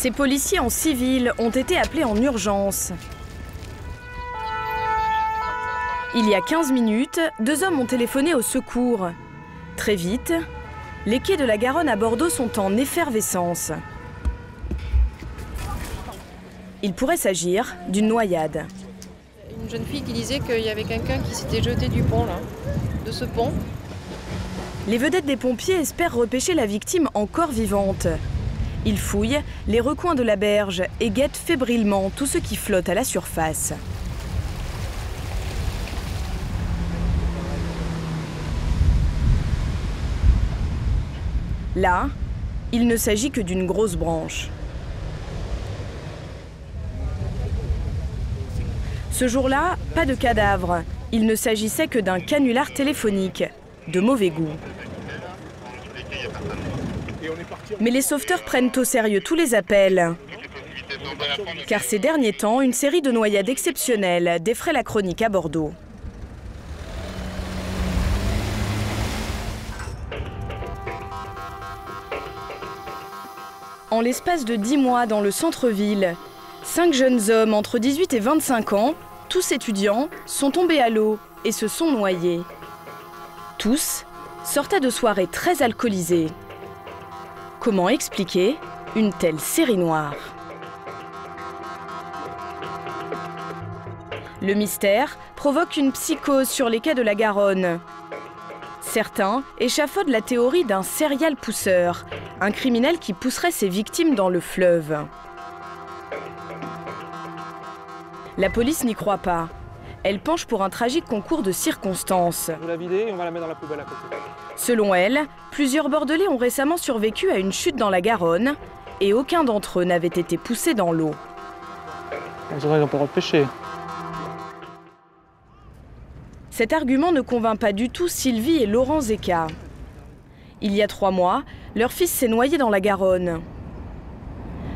Ces policiers en civil ont été appelés en urgence. Il y a 15 minutes, 2 hommes ont téléphoné au secours. Très vite, les quais de la Garonne à Bordeaux sont en effervescence. Il pourrait s'agir d'une noyade. Une jeune fille qui disait qu'il y avait quelqu'un qui s'était jeté du pont, là, de ce pont. Les vedettes des pompiers espèrent repêcher la victime encore vivante. Ils fouillent les recoins de la berge et guettent fébrilement tout ce qui flotte à la surface. Là, il ne s'agit que d'une grosse branche. Ce jour-là, pas de cadavre. Il ne s'agissait que d'un canular téléphonique, de mauvais goût. Mais les sauveteurs prennent au sérieux tous les appels. Car ces derniers temps, une série de noyades exceptionnelles défraie la chronique à Bordeaux. En l'espace de 10 mois dans le centre-ville, 5 jeunes hommes entre 18 et 25 ans, tous étudiants, sont tombés à l'eau et se sont noyés. Tous sortaient de soirées très alcoolisées. Comment expliquer une telle série noire? Le mystère provoque une psychose sur les quais de la Garonne. Certains échafaudent la théorie d'un serial pousseur, un criminel qui pousserait ses victimes dans le fleuve. La police n'y croit pas. Elle penche pour un tragique concours de circonstances. On va la vider et on va la mettre dans la poubelle à côté. Selon elle, plusieurs Bordelais ont récemment survécu à une chute dans la Garonne et aucun d'entre eux n'avait été poussé dans l'eau. On dirait qu'on peut repêcher. Cet argument ne convainc pas du tout Sylvie et Laurent Zeka. Il y a 3 mois, leur fils s'est noyé dans la Garonne.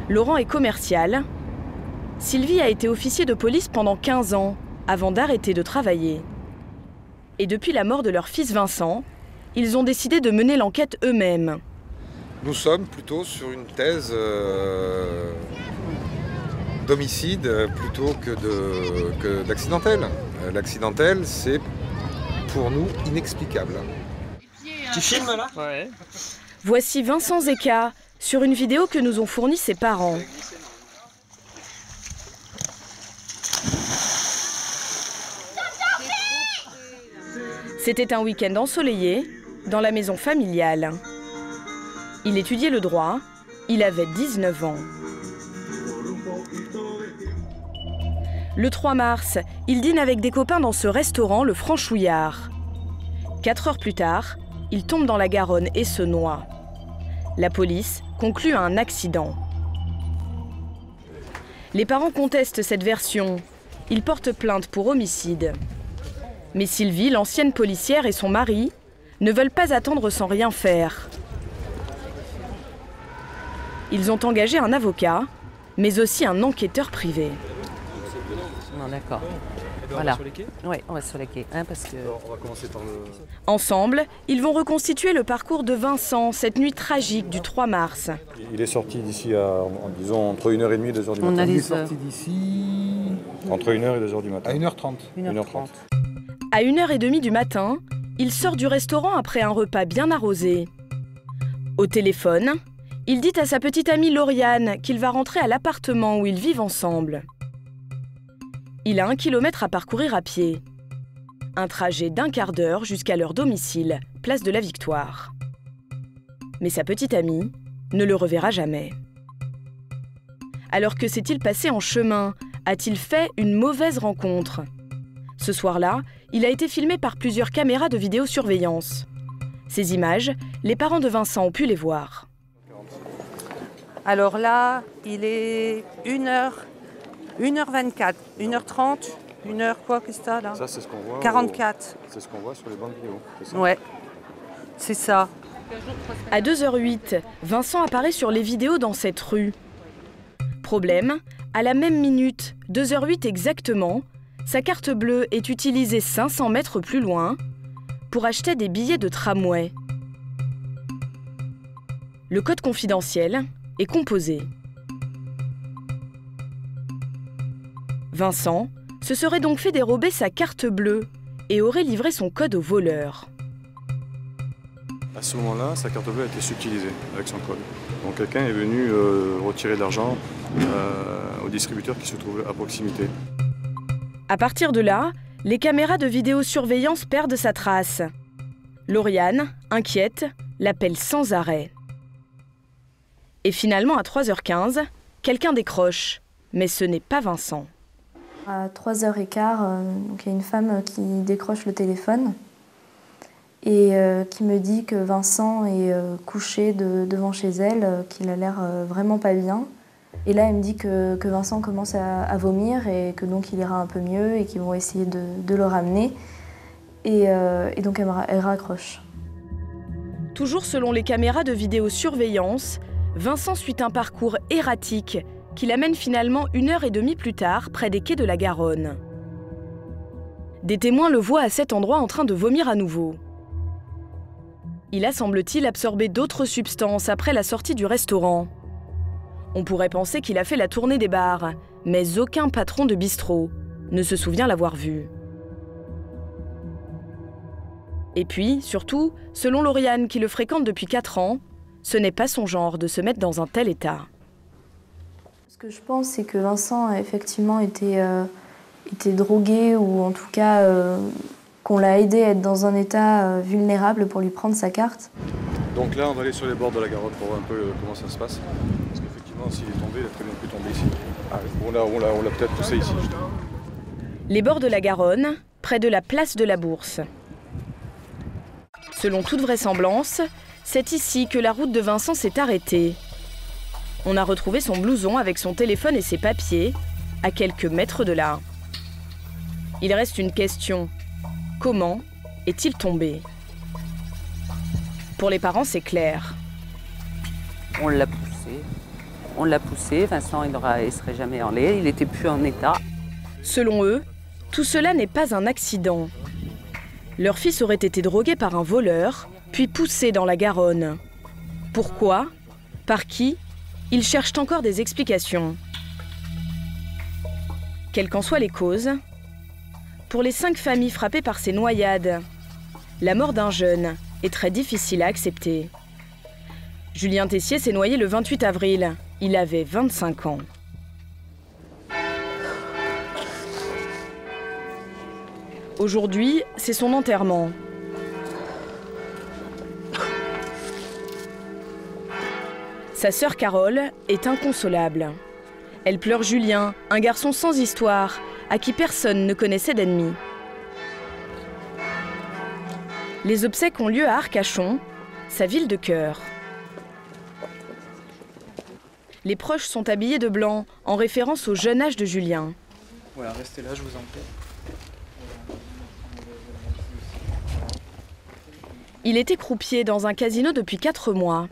Laurent est commercial. Sylvie a été officier de police pendant 15 ans, avant d'arrêter de travailler. Et depuis la mort de leur fils Vincent, ils ont décidé de mener l'enquête eux-mêmes. Nous sommes plutôt sur une thèse d'homicide plutôt que d'accidentel. L'accidentel, c'est pour nous inexplicable. Tu filmes là? Ouais. Voici Vincent Zeka sur une vidéo que nous ont fournie ses parents. C'était un week-end ensoleillé dans la maison familiale. Il étudiait le droit, il avait 19 ans. Le 3 mars, il dîne avec des copains dans ce restaurant, le Franchouillard. 4 heures plus tard, il tombe dans la Garonne et se noie. La police conclut à un accident. Les parents contestent cette version. Ils portent plainte pour homicide. Mais Sylvie, l'ancienne policière, et son mari ne veulent pas attendre sans rien faire. Ils ont engagé un avocat, mais aussi un enquêteur privé. Non, d'accord. Voilà. Oui, on va sur les quais. Parce que... Alors, on va commencer par le... Ensemble, ils vont reconstituer le parcours de Vincent cette nuit tragique du 3 mars. Il est sorti d'ici à, disons, entre 1h30 et 2h du matin. On a Il est sorti d'ici entre 1h et 2h du matin. À 1h30. 1h30. À 1h30 du matin, il sort du restaurant après un repas bien arrosé. Au téléphone, il dit à sa petite amie Lauriane qu'il va rentrer à l'appartement où ils vivent ensemble. Il a 1 kilomètre à parcourir à pied. Un trajet d'1 quart d'heure jusqu'à leur domicile, place de la Victoire. Mais sa petite amie ne le reverra jamais. Alors que s'est-il passé en chemin? A-t-il fait une mauvaise rencontre? Ce soir-là, il a été filmé par plusieurs caméras de vidéosurveillance. Ces images, les parents de Vincent ont pu les voir. Alors là, il est 1h24, 1h30, 1h quoi, qu'est-ce que c'est là? Ça, c'est ce qu'on voit. 44. C'est ce qu'on voit sur les bandes vidéo. Ouais, c'est ça. À 2h08, Vincent apparaît sur les vidéos dans cette rue. Problème, à la même minute, 2h08 exactement, sa carte bleue est utilisée 500 mètres plus loin pour acheter des billets de tramway. Le code confidentiel est composé. Vincent se serait donc fait dérober sa carte bleue et aurait livré son code au voleur. À ce moment-là, sa carte bleue a été subtilisée avec son code. Donc quelqu'un est venu retirer de l'argent au distributeur qui se trouvait à proximité. À partir de là, les caméras de vidéosurveillance perdent sa trace. Lauriane, inquiète, l'appelle sans arrêt. Et finalement, à 3h15, quelqu'un décroche. Mais ce n'est pas Vincent. À 3h15, il y a une femme qui décroche le téléphone et qui me dit que Vincent est couché devant chez elle, qu'il a l'air vraiment pas bien. Et là, elle me dit que Vincent commence à vomir et que donc il ira un peu mieux et qu'ils vont essayer de le ramener. Et donc elle raccroche. Toujours selon les caméras de vidéosurveillance, Vincent suit un parcours erratique qui l'amène finalement 1h30 plus tard près des quais de la Garonne. Des témoins le voient à cet endroit en train de vomir à nouveau. Il a, semble-t-il, absorbé d'autres substances après la sortie du restaurant. On pourrait penser qu'il a fait la tournée des bars, mais aucun patron de bistrot ne se souvient l'avoir vu. Et puis, surtout, selon Lauriane qui le fréquente depuis 4 ans, ce n'est pas son genre de se mettre dans un tel état. Ce que je pense, c'est que Vincent a effectivement été drogué ou en tout cas qu'on l'a aidé à être dans un état vulnérable pour lui prendre sa carte. Donc là, on va aller sur les bords de la Garonne pour voir un peu comment ça se passe. Parce qu'effectivement, s'il est tombé, il a très bien pu tomber ici. On l'a peut-être poussé ici. Les bords de la Garonne, près de la place de la Bourse. Selon toute vraisemblance, c'est ici que la route de Vincent s'est arrêtée. On a retrouvé son blouson avec son téléphone et ses papiers, à quelques mètres de là. Il reste une question. Comment est-il tombé? Pour les parents, c'est clair. On l'a poussé. Vincent, il ne serait jamais allé, il n'était plus en état. Selon eux, tout cela n'est pas un accident. Leur fils aurait été drogué par un voleur, puis poussé dans la Garonne. Pourquoi? Par qui? Ils cherchent encore des explications. Quelles qu'en soient les causes, pour les 5 familles frappées par ces noyades, la mort d'un jeune est très difficile à accepter. Julien Tessier s'est noyé le 28 avril. Il avait 25 ans. Aujourd'hui, c'est son enterrement. Sa sœur Carole est inconsolable. Elle pleure Julien, un garçon sans histoire, à qui personne ne connaissait d'ennemis. Les obsèques ont lieu à Arcachon, sa ville de cœur. Les proches sont habillés de blanc, en référence au jeune âge de Julien. Voilà, restez là, je vous en prie. Il était croupier dans un casino depuis 4 mois.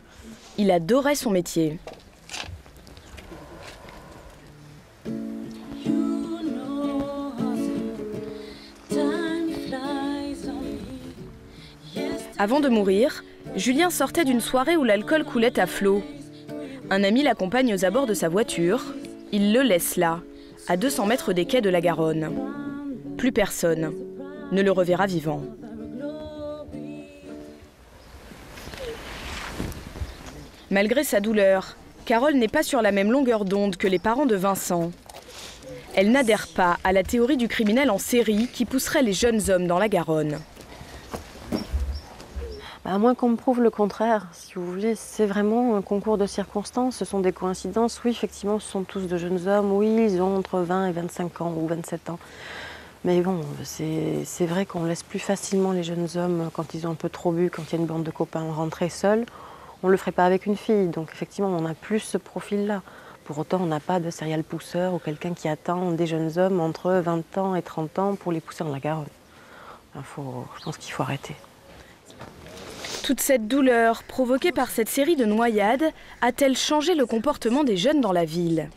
Il adorait son métier. Avant de mourir, Julien sortait d'une soirée où l'alcool coulait à flot. Un ami l'accompagne aux abords de sa voiture. Il le laisse là, à 200 mètres des quais de la Garonne. Plus personne ne le reverra vivant. Malgré sa douleur, Carole n'est pas sur la même longueur d'onde que les parents de Vincent. Elle n'adhère pas à la théorie du criminel en série qui pousserait les jeunes hommes dans la Garonne. À moins qu'on me prouve le contraire, si vous voulez, c'est vraiment un concours de circonstances, ce sont des coïncidences. Oui, effectivement, ce sont tous de jeunes hommes, oui, ils ont entre 20 et 25 ans ou 27 ans. Mais bon, c'est vrai qu'on laisse plus facilement les jeunes hommes, quand ils ont un peu trop bu, quand il y a une bande de copains, rentrer seuls. On ne le ferait pas avec une fille, donc effectivement, on a plus ce profil-là. Pour autant, on n'a pas de serial pousseur ou quelqu'un qui attend des jeunes hommes entre 20 ans et 30 ans pour les pousser dans la Garonne. Je pense qu'il faut arrêter. Toute cette douleur provoquée par cette série de noyades a-t-elle changé le comportement des jeunes dans la ville?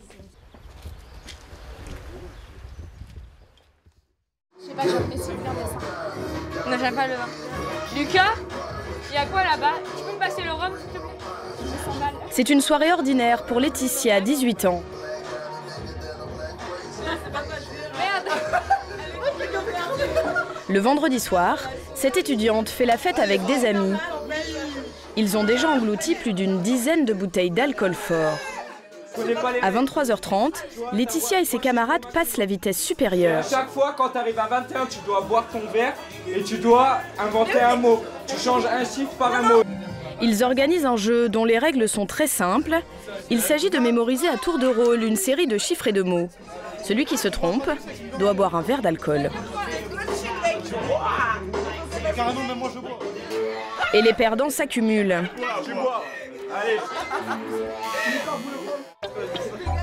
Je sais pas, j'apprécie bien ça. Non, j'aime pas le vin. Lucas, il y a quoi là-bas? Tu peux me passer le rhum, s'il te plaît? Je me sens mal. C'est une soirée ordinaire pour Laetitia, 18 ans. Non, c'est pas toi, Le vendredi soir, cette étudiante fait la fête avec des amis. Ils ont déjà englouti plus d'une dizaine de bouteilles d'alcool fort. À 23h30, Laetitia et ses camarades passent la vitesse supérieure. À chaque fois, quand tu arrives à 21, tu dois boire ton verre et tu dois inventer un mot. Tu changes un chiffre par un mot. Ils organisent un jeu dont les règles sont très simples. Il s'agit de mémoriser à tour de rôle une série de chiffres et de mots. Celui qui se trompe doit boire un verre d'alcool. Et les perdants s'accumulent.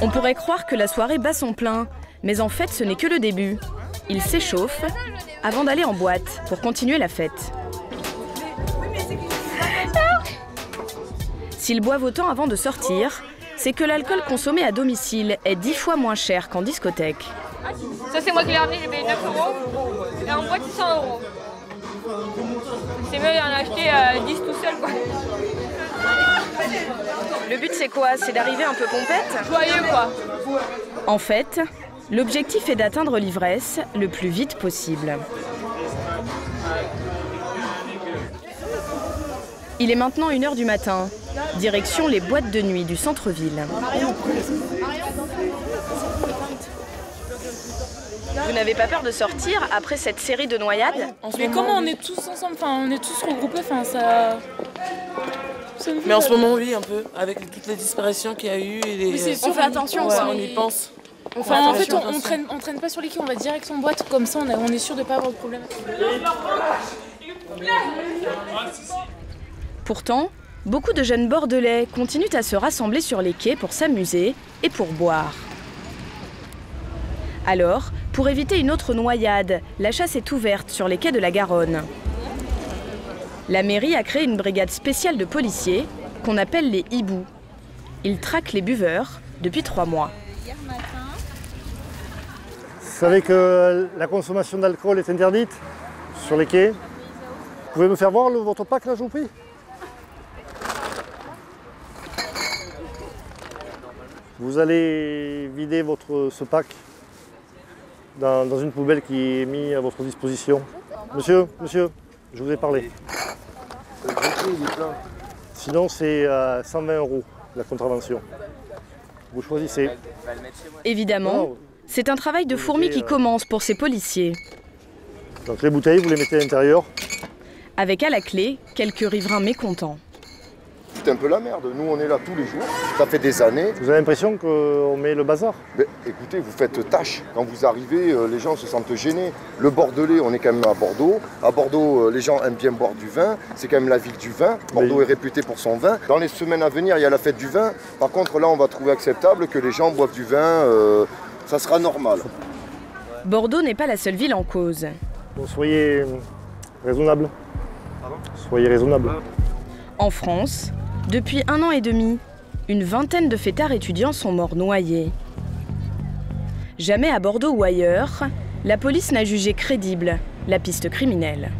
On pourrait croire que la soirée bat son plein, mais en fait ce n'est que le début. Ils s'échauffent avant d'aller en boîte pour continuer la fête. S'ils boivent autant avant de sortir, c'est que l'alcool consommé à domicile est 10 fois moins cher qu'en discothèque. Ça c'est moi qui l'ai ramené, j'ai payé 9 €. Et en boîte 100 €. C'est mieux d'en acheter 10 tout seul quoi. Le but c'est quoi? C'est d'arriver un peu pompette? Joyeux quoi. En fait, l'objectif est d'atteindre l'ivresse le plus vite possible. Il est maintenant 1 h du matin. Direction les boîtes de nuit du centre-ville. Vous n'avez pas peur de sortir après cette série de noyades? Mais comment on est tous ensemble, enfin on est tous regroupés, enfin ça... Mais en ce moment oui un peu, avec toutes les disparitions qu'il y a eu et les... On fait attention, ouais, on y pense. Enfin en fait on traîne pas sur les quais, on va direct en boîte, comme ça on est sûr de pas avoir de problème. Pourtant, beaucoup de jeunes Bordelais continuent à se rassembler sur les quais pour s'amuser et pour boire. Alors, pour éviter une autre noyade, la chasse est ouverte sur les quais de la Garonne. La mairie a créé une brigade spéciale de policiers qu'on appelle les hiboux. Ils traquent les buveurs depuis 3 mois. Vous savez que la consommation d'alcool est interdite sur les quais. Vous pouvez me faire voir votre pack là, je vous prie? Vous allez vider ce pack dans une poubelle qui est mise à votre disposition. Monsieur, je vous ai parlé. Sinon, c'est 120 € la contravention. Vous choisissez. Évidemment, c'est un travail de fourmi qui commence pour ces policiers. Donc les bouteilles, vous les mettez à l'intérieur. Avec à la clé quelques riverains mécontents. C'est un peu la merde. Nous, on est là tous les jours. Ça fait des années. Vous avez l'impression qu'on met le bazar? Mais écoutez, vous faites tâche. Quand vous arrivez, les gens se sentent gênés. Le Bordelais, on est quand même à Bordeaux. À Bordeaux, les gens aiment bien boire du vin. C'est quand même la ville du vin. Bordeaux est réputé pour son vin. Dans les semaines à venir, il y a la fête du vin. Par contre, là, on va trouver acceptable que les gens boivent du vin. Ça sera normal. Bordeaux n'est pas la seule ville en cause. Bon, soyez raisonnable. Soyez raisonnable. En France, depuis 1 an et demi, une vingtaine de fêtards étudiants sont morts noyés. Jamais à Bordeaux ou ailleurs, la police n'a jugé crédible la piste criminelle.